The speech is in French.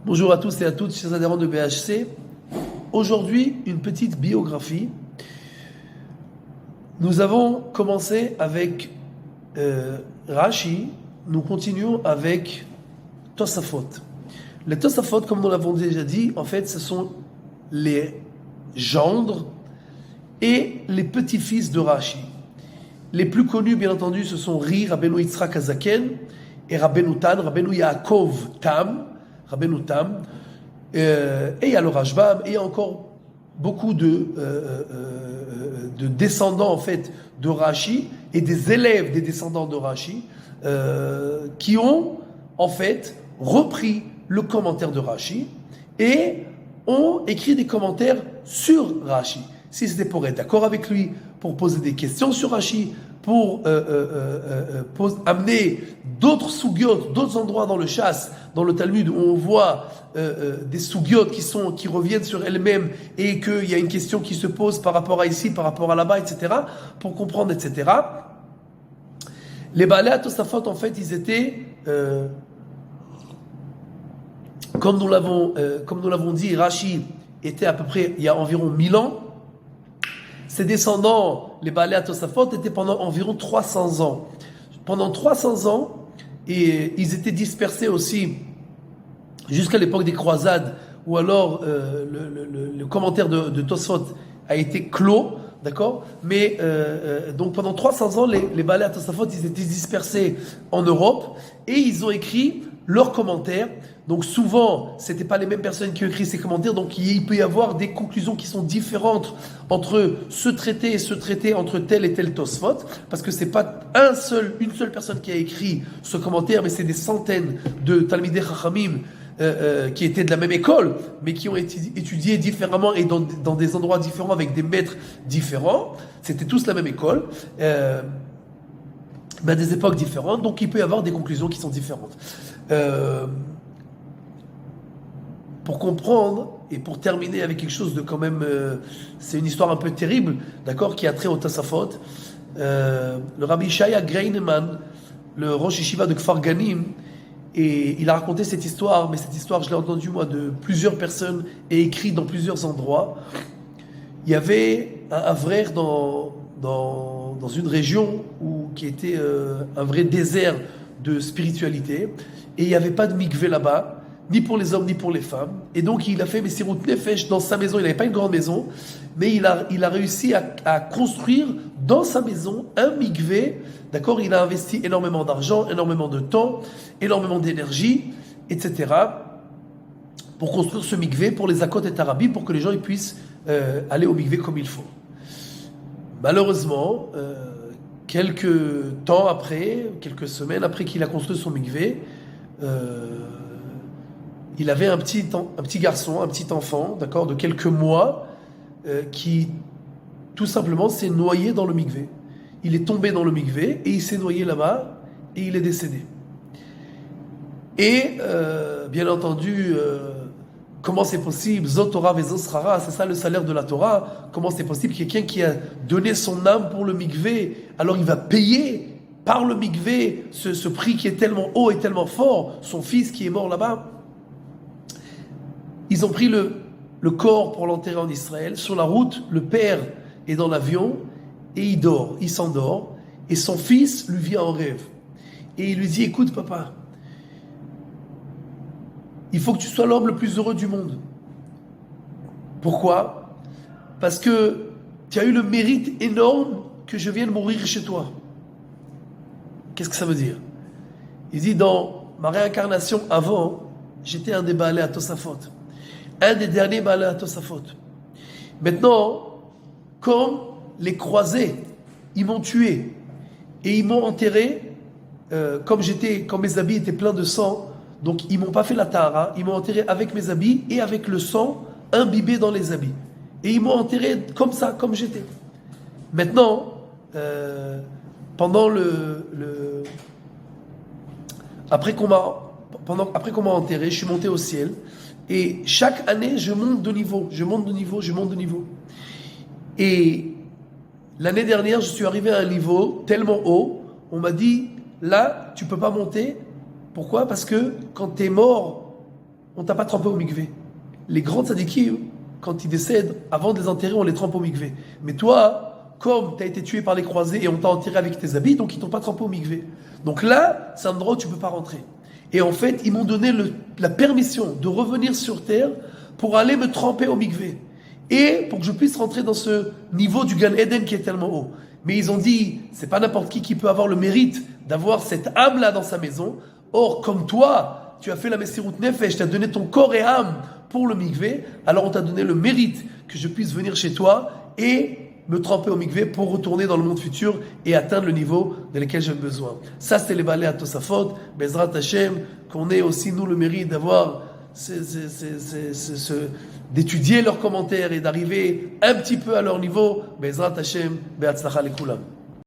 Bonjour à tous et à toutes, chers adhérents de BHC. Aujourd'hui, une petite biographie. Nous avons commencé avec Rashi, nous continuons avec Tosafot. Les Tosafot, comme nous l'avons déjà dit, en fait, ce sont les gendres et les petits-fils de Rashi. Les plus connus, bien entendu, ce sont Ri, Rabbeinu Yitzhak Hazaken, et Rabbeinu Tan, Rabbeinu Yaakov Tam, Rabbeinu Tam, et il y a le Rashbam, et il y a encore beaucoup de descendants en fait de Rashi et des élèves des descendants de Rashi qui ont en fait repris le commentaire de Rashi et ont écrit des commentaires sur Rashi. Si c'était pour être d'accord avec lui, pour poser des questions sur Rashi, pour amener d'autres sougiotes, d'autres endroits dans le chasse, dans le Talmud, où on voit des sougiotes qui reviennent sur elles-mêmes et qu'il y a une question qui se pose par rapport à ici, par rapport à là-bas, etc., pour comprendre, etc. Les Baalei Tosafot, en fait, ils étaient, comme nous l'avons dit, Rashi était à peu près, il y a environ 1000 ans. Ses descendants, les Baalei Tosafot, étaient pendant environ 300 ans. Pendant 300 ans, et ils étaient dispersés aussi jusqu'à l'époque des croisades, où alors le commentaire de Tosfot a été clos, d'accord. Mais donc pendant 300 ans, les Baalei Tosafot, ils étaient dispersés en Europe, et ils ont écrit leurs commentaires. Donc souvent, c'était pas les mêmes personnes qui ont écrit ces commentaires, donc il peut y avoir des conclusions qui sont différentes entre ce traité et ce traité, entre tel et tel Tosfot, parce que c'est pas une seule personne qui a écrit ce commentaire, mais c'est des centaines de Talmidei Chachamim qui étaient de la même école, mais qui ont étudié différemment et dans des endroits différents avec des maîtres différents. C'était tous la même école. Mais à des époques différentes, donc il peut y avoir des conclusions qui sont différentes. Pour comprendre et pour terminer avec quelque chose de quand même, c'est une histoire un peu terrible, d'accord, qui a trait au Tosafot. Le Rabbi Shaya Greineman, le Rosh Yeshiva de Kfar Ganim, et il a raconté cette histoire, mais cette histoire, je l'ai entendue moi de plusieurs personnes et écrite dans plusieurs endroits. Il y avait un Avrer dans une région qui était un vrai désert de spiritualité, et il n'y avait pas de mikvé là-bas, ni pour les hommes, ni pour les femmes. Et donc, il a fait Messirut Nefesh dans sa maison. Il n'avait pas une grande maison, mais il a réussi à construire dans sa maison un mikvé. D'accord? Il a investi énormément d'argent, énormément de temps, énormément d'énergie, etc. pour construire ce mikvé pour les Akot et Arabi, pour que les gens ils puissent aller au mikvé comme il faut. Malheureusement, quelques temps après, quelques semaines après qu'il a construit son mikvé, il avait un petit garçon, un petit enfant, d'accord, de quelques mois, qui tout simplement s'est noyé dans le mikvé. Il est tombé dans le mikvé et il s'est noyé là-bas et il est décédé. Et bien entendu, comment c'est possible? Zot Torah vezot srara, c'est ça le salaire de la Torah. Comment c'est possible quelqu'un qui a donné son âme pour le mikvé, alors il va payer par le mikvé ce prix qui est tellement haut et tellement fort, son fils qui est mort là-bas? Ils ont pris le corps pour l'enterrer en Israël. Sur la route, le père est dans l'avion et il s'endort. Et son fils lui vient en rêve. Et il lui dit, écoute papa, il faut que tu sois l'homme le plus heureux du monde. Pourquoi? Parce que tu as eu le mérite énorme que je vienne mourir chez toi. Qu'est-ce que ça veut dire? Il dit, dans ma réincarnation avant, j'étais un des Baalei Tosafot. Un des derniers Baalei Tosafot. Maintenant, comme les croisés, ils m'ont tué et ils m'ont enterré, comme mes habits étaient pleins de sang, donc ils m'ont pas fait la tahara, ils m'ont enterré avec mes habits et avec le sang imbibé dans les habits. Et ils m'ont enterré comme ça, comme j'étais. Maintenant, pendant après qu'on m'a enterré, je suis monté au ciel. Et chaque année, je monte de niveau. Et l'année dernière, je suis arrivé à un niveau tellement haut, on m'a dit, là, tu peux pas monter. Pourquoi? Parce que quand tu es mort on t'a pas trempé au mikvé. Les grands tzadikim, quand ils décèdent, avant de les enterrer, on les trempe au mikvé. Mais toi, comme tu as été tué par les croisés et on t'a enterré avec tes habits, donc ils t'ont pas trempé au mikvé. Donc là, c'est un endroit où tu peux pas rentrer. Et en fait, ils m'ont donné la permission de revenir sur terre pour aller me tremper au mikvé. Et pour que je puisse rentrer dans ce niveau du Gan Eden qui est tellement haut. Mais ils ont dit, c'est pas n'importe qui peut avoir le mérite d'avoir cette âme-là dans sa maison. Or, comme toi, tu as fait la Messirut Nefesh, tu as donné ton corps et âme pour le mikvé, alors on t'a donné le mérite que je puisse venir chez toi et me tremper au mikvé pour retourner dans le monde futur et atteindre le niveau de lequel j'ai besoin. Ça, c'est les balais à Tosafot, Bezrat Hashem, qu'on ait aussi, nous, le mérite d'avoir d'étudier leurs commentaires et d'arriver un petit peu à leur niveau. Bezrat Hashem, Be'atzlacha lekulam.